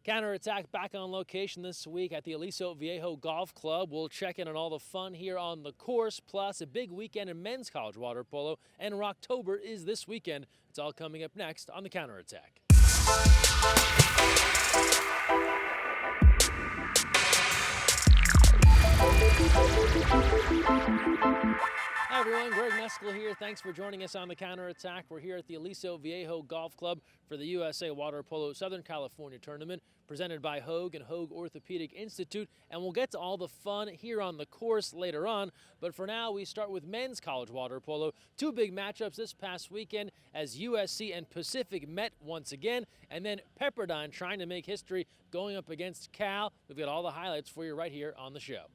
Counterattack back on location this week at the Aliso Viejo Golf Club. We'll check in on all the fun here on the course, plus a big weekend in men's college water polo, and Rocktober is this weekend. It's all coming up next on the Counterattack. Hi everyone, Greg Mescall here. Thanks for joining us on the Counterattack. We're here at the Aliso Viejo Golf Club for the USA Water Polo Southern California Tournament, presented by Hoag and Hoag Orthopedic Institute, and we'll get to all the fun here on the course later on. But for now, we start with men's college water polo. Two big matchups this past weekend as USC and Pacific met once again, and then Pepperdine trying to make history going up against Cal. We've got all the highlights for you right here on the show.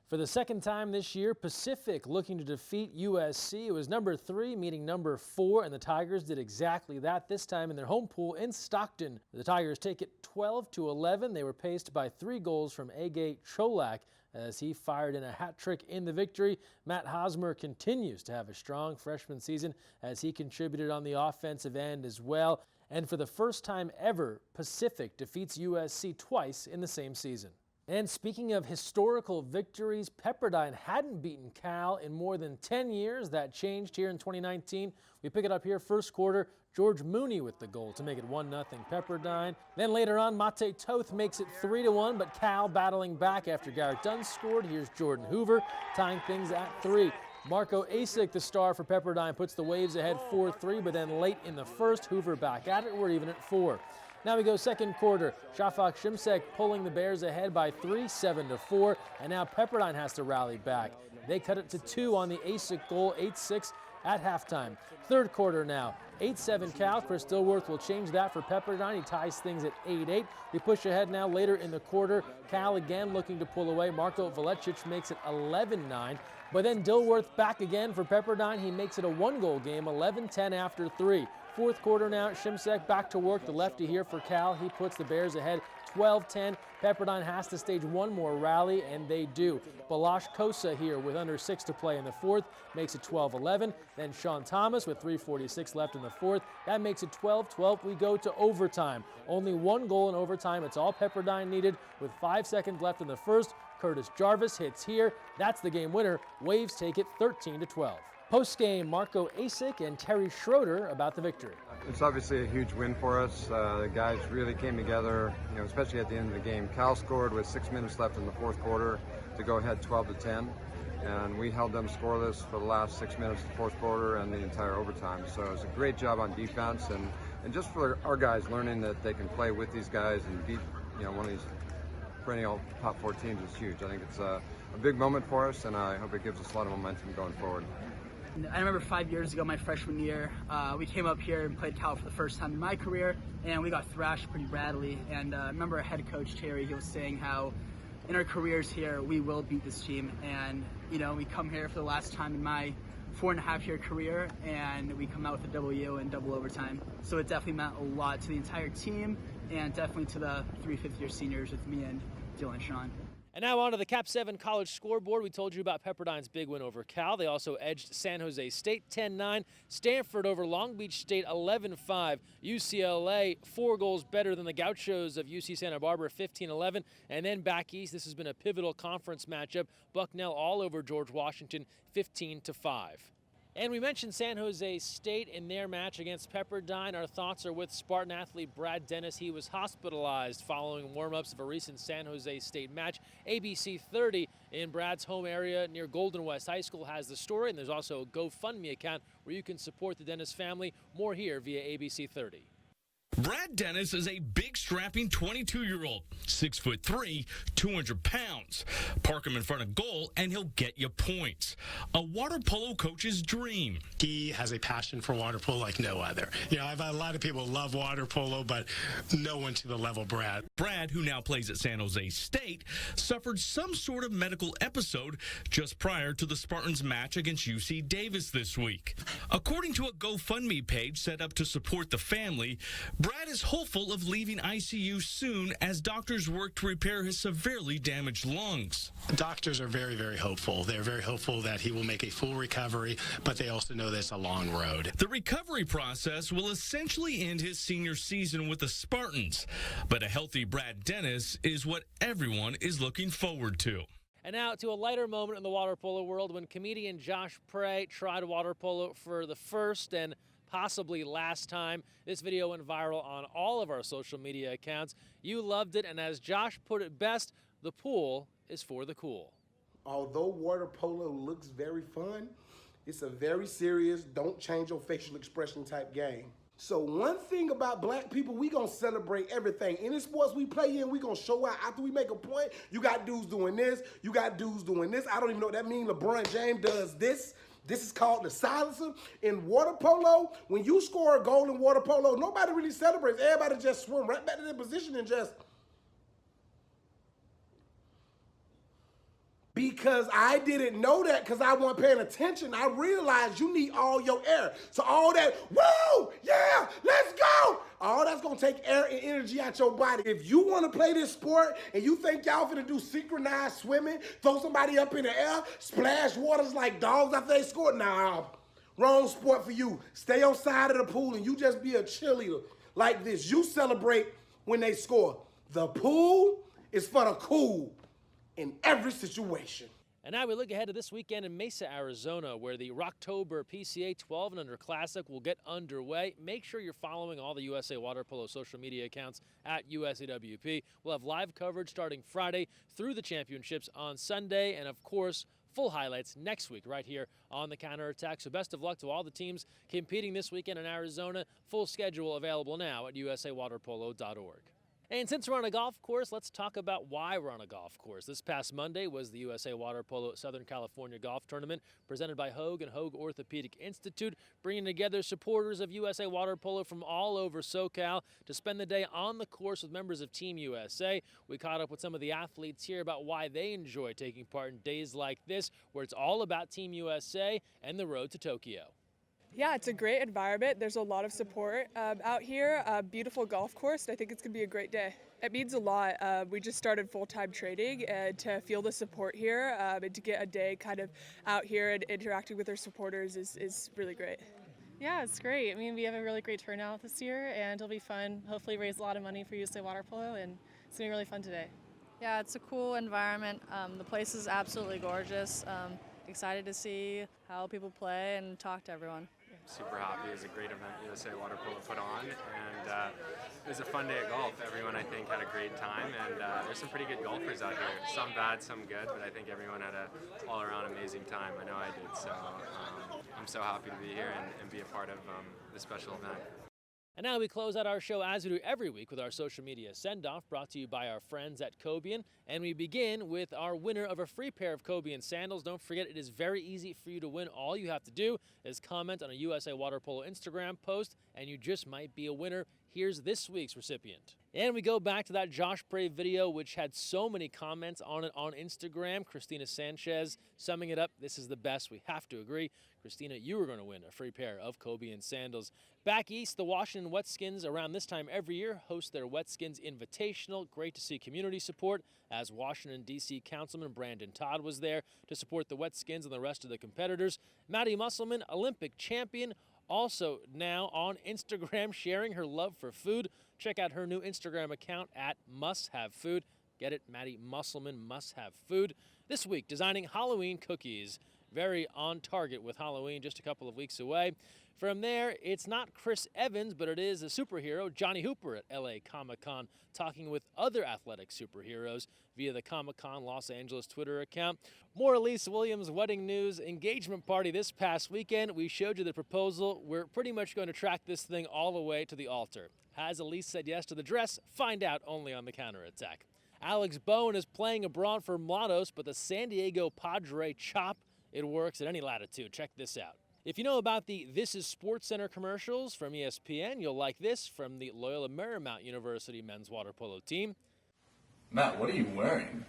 For the second time this year, Pacific looking to defeat USC. It was number 3 meeting number 4, and the Tigers did exactly that, this time in their home pool in Stockton. The Tigers take it 12-11. They were paced by 3 goals from Age Cholak as he fired in a hat trick in the victory. Matt Hosmer continues to have a strong freshman season as he contributed on the offensive end as well. And for the first time ever, Pacific defeats USC twice in the same season. And speaking of historical victories, Pepperdine hadn't beaten Cal in more than 10 years. That changed here in 2019. We pick it up here first quarter. George Mooney with the goal to make it 1-0 Pepperdine. Then later on, Mate Toth makes it 3-1, but Cal battling back after Garrett Dunn scored. Here's Jordan Hoover tying things at 3. Marco Asic, the star for Pepperdine, puts the Waves ahead 4-3, but then late in the first, Hoover back at it. We're even at 4. Now we go second quarter. Shafak Shimsek pulling the Bears ahead by 3, 7-4, and now Pepperdine has to rally back. They cut it to 2 on the Asic goal, 8-6 at halftime. Third quarter now, 8-7 Cal. Chris Dilworth will change that for Pepperdine. He ties things at 8-8. We push ahead now later in the quarter. Cal again looking to pull away. Marko Velicic makes it 11-9. But then Dilworth back again for Pepperdine. He makes it a 1-goal game, 11-10 after 3. Fourth quarter now, Shimsek back to work, the lefty here for Cal. He puts the Bears ahead 12-10. Pepperdine has to stage one more rally, and they do. Balash Kosa here with under 6 to play in the fourth makes it 12-11. Then Sean Thomas with 3:46 left in the fourth. That makes it 12-12. We go to overtime. Only 1 goal in overtime. It's all Pepperdine needed with 5 seconds left in the first. Curtis Jarvis hits here. That's the game winner. Waves take it 13-12. Post-game, Marco Asic and Terry Schroeder about the victory. It's obviously a huge win for us. The guys really came together, especially at the end of the game. Cal scored with 6 minutes left in the fourth quarter to go ahead 12-10, and we held them scoreless for the last 6 minutes of the fourth quarter and the entire overtime. So it was a great job on defense, and just for our guys learning that they can play with these guys and beat one of these perennial top 4 teams is huge. I think it's a big moment for us, and I hope it gives us a lot of momentum going forward. I remember 5 years ago, my freshman year, we came up here and played Cal for the first time in my career, and we got thrashed pretty badly. And I remember our head coach, Terry, he was saying how in our careers here, we will beat this team. And, we come here for the last time in my 4.5-year career, and we come out with a W in double overtime. So it definitely meant a lot to the entire team, and definitely to the 3 fifth-year seniors with me and Dylan Sean. And now on to the Cap 7 college scoreboard. We told you about Pepperdine's big win over Cal. They also edged San Jose State 10-9. Stanford over Long Beach State 11-5. UCLA 4 goals better than the Gauchos of UC Santa Barbara 15-11. And then back east, this has been a pivotal conference matchup. Bucknell all over George Washington 15-5. And we mentioned San Jose State in their match against Pepperdine. Our thoughts are with Spartan athlete Brad Dennis. He was hospitalized following warm-ups of a recent San Jose State match. ABC 30 in Brad's home area near Golden West High School has the story, and there's also a GoFundMe account where you can support the Dennis family. More here via ABC 30. Brad Dennis is a big, strapping 22-year-old, 6'3", 200 pounds. Park him in front of goal, and he'll get you points. A water polo coach's dream. He has a passion for water polo like no other. I've had a lot of people love water polo, but no one to the level Brad. Brad, who now plays at San Jose State, suffered some sort of medical episode just prior to the Spartans' match against UC Davis this week. According to a GoFundMe page set up to support the family, Brad is hopeful of leaving ICU soon as doctors work to repair his severely damaged lungs. Doctors are very, very hopeful. They're very hopeful that he will make a full recovery, but they also know that's a long road. The recovery process will essentially end his senior season with the Spartans, but a healthy Brad Dennis is what everyone is looking forward to. And now to a lighter moment in the water polo world when comedian Josh Prey tried water polo for the first and possibly last time. This video went viral on all of our social media accounts. You loved it, and as Josh put it best, the pool is for the cool. Although water polo looks very fun, it's a very serious, don't change your facial expression type game. So one thing about black people, we gonna celebrate everything. Any sports we play in, we gonna show out. After we make a point, you got dudes doing this, you got dudes doing this. I don't even know what that means. LeBron James does this. This is called the silencer. In water polo, when you score a goal in water polo, nobody really celebrates. Everybody just swim right back to their position and just... Because I didn't know that because I wasn't paying attention. I realized you need all your air. So all that, woo, yeah, let's go. All that's going to take air and energy out your body. If you want to play this sport and you think y'all finna do synchronized swimming, throw somebody up in the air, splash waters like dogs after they score, nah, wrong sport for you. Stay on side of the pool and you just be a cheerleader like this. You celebrate when they score. The pool is for the cool. In every situation. And now we look ahead to this weekend in Mesa, Arizona, where the Rocktober PCA 12 and Under Classic will get underway. Make sure you're following all the USA Water Polo social media accounts at USAWP. We'll have live coverage starting Friday through the championships on Sunday, and of course, full highlights next week right here on the Counterattack. So best of luck to all the teams competing this weekend in Arizona. Full schedule available now at usawaterpolo.org. And since we're on a golf course, let's talk about why we're on a golf course. This past Monday was the USA Water Polo Southern California Golf Tournament presented by Hoag and Hoag Orthopedic Institute, bringing together supporters of USA Water Polo from all over SoCal to spend the day on the course with members of Team USA. We caught up with some of the athletes here about why they enjoy taking part in days like this, where it's all about Team USA and the road to Tokyo. Yeah, it's a great environment. There's a lot of support out here. Beautiful golf course. I think it's going to be a great day. It means a lot. We just started full-time training, and to feel the support here and to get a day kind of out here and interacting with our supporters is really great. Yeah, it's great. I mean, we have a really great turnout this year, and it'll be fun. Hopefully raise a lot of money for USA Water Polo, and it's going to be really fun today. Yeah, it's a cool environment. The place is absolutely gorgeous. Excited to see how people play and talk to everyone. Super happy. It was a great event USA Water Polo put on, and it was a fun day at golf. Everyone, I think, had a great time, and there's some pretty good golfers out here. Some bad, some good, but I think everyone had an all-around amazing time. I know I did, so I'm so happy to be here and be a part of this special event. And now we close out our show as we do every week with our social media Sendoff, brought to you by our friends at Cobian. And we begin with our winner of a free pair of Cobian sandals. Don't forget, it is very easy for you to win. All you have to do is comment on a USA Water Polo Instagram post, and you just might be a winner. Here's this week's recipient. And we go back to that Josh Prey video, which had so many comments on it on Instagram. Christina Sanchez summing it up. This is the best. We have to agree. Christina, you were going to win a free pair of Cobian sandals. Back east, the Washington Wetskins around this time every year host their Wetskins Invitational. Great to see community support, as Washington, D.C. Councilman Brandon Todd was there to support the Wetskins and the rest of the competitors. Maddie Musselman, Olympic champion, also now on Instagram sharing her love for food. Check out her new Instagram account at Must Have Food. Get it? Maddie Musselman, Must Have Food. This week, designing Halloween cookies. Very on target with Halloween, just a couple of weeks away. From there, it's not Chris Evans, but it is a superhero, Johnny Hooper at LA Comic-Con, talking with other athletic superheroes via the Comic-Con Los Angeles Twitter account. More Elise Williams wedding news, engagement party this past weekend. We showed you the proposal. We're pretty much going to track this thing all the way to the altar. Has Elise said yes to the dress? Find out only on the Counterattack. Alex Bowen is playing abroad for Mulatos, but the San Diego Padre chop, it works at any latitude. Check this out. If you know about the This is Sports Center commercials from ESPN, you'll like this from the Loyola Marymount University men's water polo team. Matt, what are you wearing?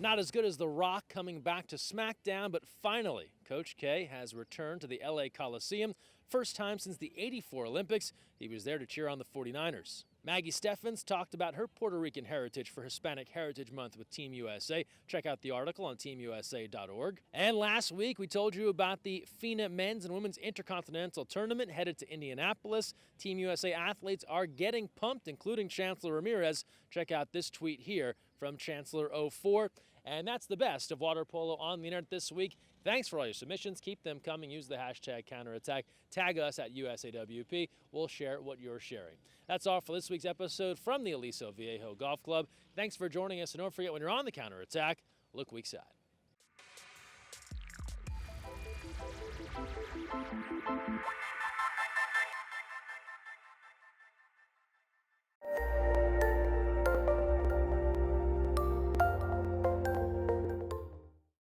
Not as good as The Rock coming back to SmackDown, but finally, Coach K has returned to the LA Coliseum. First time since the '84 Olympics. He was there to cheer on the 49ers. Maggie Steffens talked about her Puerto Rican heritage for Hispanic Heritage Month with Team USA. Check out the article on teamusa.org. And last week, we told you about the FINA Men's and Women's Intercontinental Tournament headed to Indianapolis. Team USA athletes are getting pumped, including Chancellor Ramirez. Check out this tweet here from Chancellor04. And that's the best of water polo on the internet this week. Thanks for all your submissions. Keep them coming. Use the hashtag counterattack. Tag us at USAWP. We'll share what you're sharing. That's all for this week's episode from the Aliso Viejo Golf Club. Thanks for joining us. And don't forget, when you're on the counterattack, look weak side.